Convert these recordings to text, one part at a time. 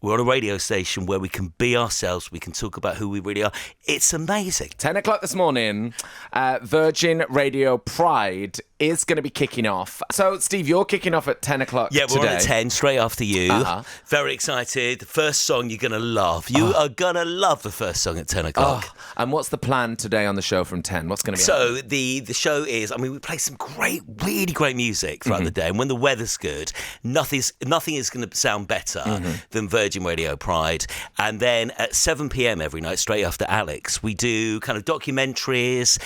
We're on a radio station where we can be ourselves. We can talk about who we really are. It's amazing. 10 o'clock this morning, Virgin Radio Pride is going to be kicking off. So, Steve, you're kicking off at 10 o'clock Yeah, we're today. on at 10, straight after you. Very excited. The first song you're going to love. You are going to love the first song at 10 o'clock. And what's the plan today on the show from 10? What's going to be So the show is, we play some really great music throughout the day. And when the weather's good, nothing is going to sound better than Virgin Radio Pride. And then at 7 p.m. every night, straight after Alex, we do kind of documentaries.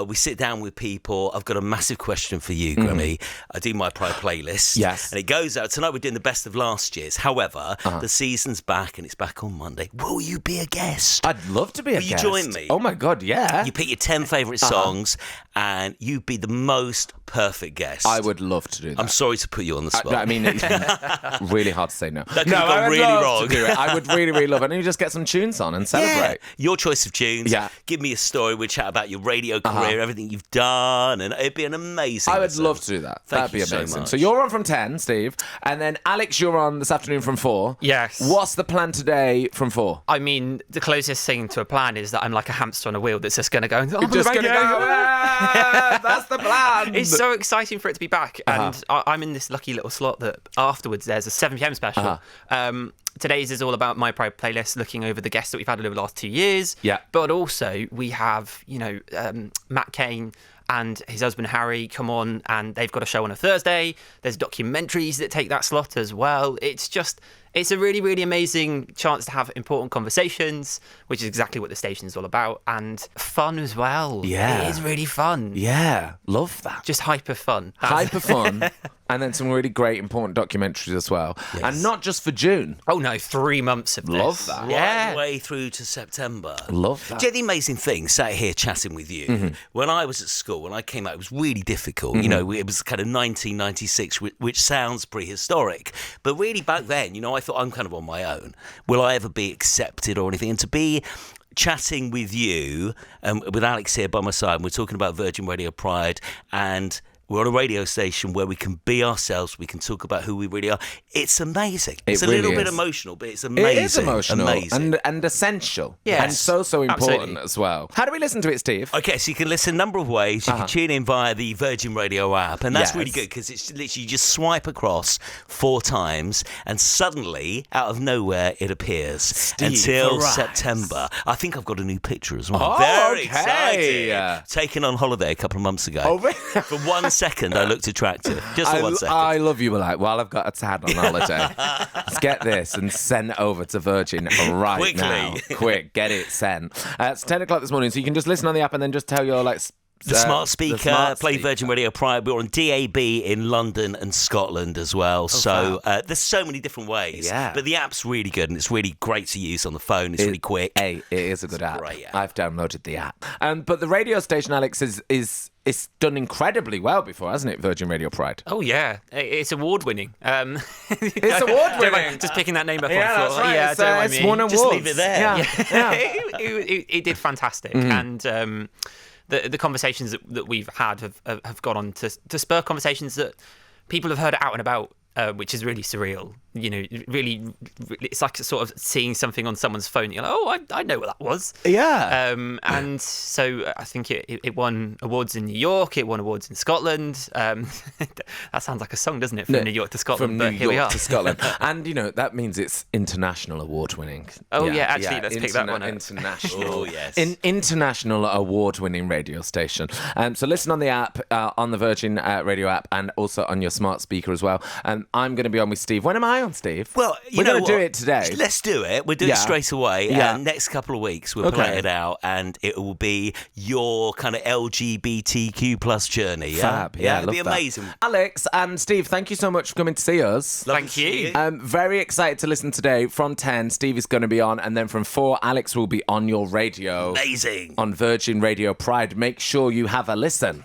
We sit down with people. I've got a massive question for you, Grammy. I do my Pride playlist. Yes. And it goes out. Tonight we're doing the best of last year's. However, the season's back and it's back on Monday. Will you be a guest? I'd love to be a guest. Will you join me? Oh, my God, yeah. You pick your 10 favourite songs and you'd be the most perfect guest. I would love to do that. I'm sorry to put you on the spot. I mean, it's really hard to say no. That could have gone really wrong. To do it. I would really love it. And you just get some tunes on and celebrate. Yeah. Your choice of tunes. Yeah. Give me a story. We'll chat about your radio career, everything you've done, and it'd be an amazing I would listen. love to do that. Thank That'd be you so amazing. much. So you're on from 10, Steve. And then, Alex, you're on this afternoon from 4. Yes. What's the plan today from 4? I mean, the closest thing to a plan is that I'm like a hamster on a wheel that's just going to go. You're just going to go, that's the plan. It's so exciting for it to be back. And I'm in this lucky little slot that afterwards there's a 7 p.m. special. Today's is all about my Pride playlist, looking over the guests that we've had over the last 2 years. Yeah. But also we have, Matt Cain and his husband Harry come on, and they've got a show on a Thursday. There's documentaries that take that slot as well. It's a really, really amazing chance to have important conversations, which is exactly what the station's all about, and fun as well. Yeah. It is really fun. Yeah, love that. Just hyper fun. Hyper fun. And then some really great, important documentaries as well. Yes. And not just for June. Oh no, 3 months of this. Love that. Yeah. Right the way through to September. Love that. Do you know the amazing thing, sat here chatting with you, when I was at school, when I came out, it was really difficult. It was kind of 1996, which sounds prehistoric. But really back then, I thought I'm kind of on my own. Will I ever be accepted or anything? And to be chatting with you, with Alex here by my side, and we're talking about Virgin Radio Pride, and we're on a radio station where we can be ourselves. We can talk about who we really are. It's amazing. It's a little bit emotional, but it's amazing. It is emotional Amazing. and essential. Yes. And so important Absolutely. as well. How do we listen to it, Steve? Okay, so you can listen a number of ways. You can tune in via the Virgin Radio app, and that's really Yes. good because it's literally you just swipe across 4 times, and suddenly, out of nowhere, it appears until arrives. September. I think I've got a new picture as well. Oh, Very okay. excited. Taken on holiday a couple of months ago. Oh, really? For 1 second, I looked attractive. Just for 1 second. I love you. Were like, well, I've got a tad on holiday. Let's get this and send it over to Virgin right Quickly. now. Quick, get it sent. It's 10 o'clock this morning, so you can just listen on the app and then just tell your The smart speaker, play Virgin Radio Pride. We're on DAB in London and Scotland as well. There's so many different ways. Yeah. But the app's really good and it's really great to use on the phone. It's really quick. Hey, it is a good app. great app. I've downloaded the app. But the radio station, Alex, is done incredibly well before, hasn't it, Virgin Radio Pride? Oh yeah, it's award-winning. It's award-winning. Just picking that name up Yeah, on the that's floor. right. Yeah, It's, don't mind it's me. won awards. Just leave it there. Yeah. It did fantastic, and the conversations that we've had have gone on to spur conversations that people have heard out and about, which is really surreal. Really, it's like sort of seeing something on someone's phone. You're like, oh, I know what that was. Yeah. And so I think it won awards in New York. It won awards in Scotland. That sounds like a song, doesn't it? From New York to Scotland. From but New here we York are. to Scotland. And, that means it's international award-winning. Oh, yeah, actually, let's pick that one up. International. Oh, yes. International award-winning radio station. So listen on the app, on the Virgin Radio app, and also on your smart speaker as well. I'm going to be on with Steve. When am I on, Steve? Well, we're going to do it today. Let's do it. We'll do it straight away. Yeah. Next couple of weeks, we'll play it out, and it will be your kind of LGBTQ plus journey. Yeah? Fab. Yeah, it'll be love that. amazing. Alex and Steve, thank you so much for coming to see us. Lovely Thank to see you. Very excited to listen today. From 10, Steve is going to be on, and then from 4, Alex will be on your radio. Amazing. On Virgin Radio Pride. Make sure you have a listen.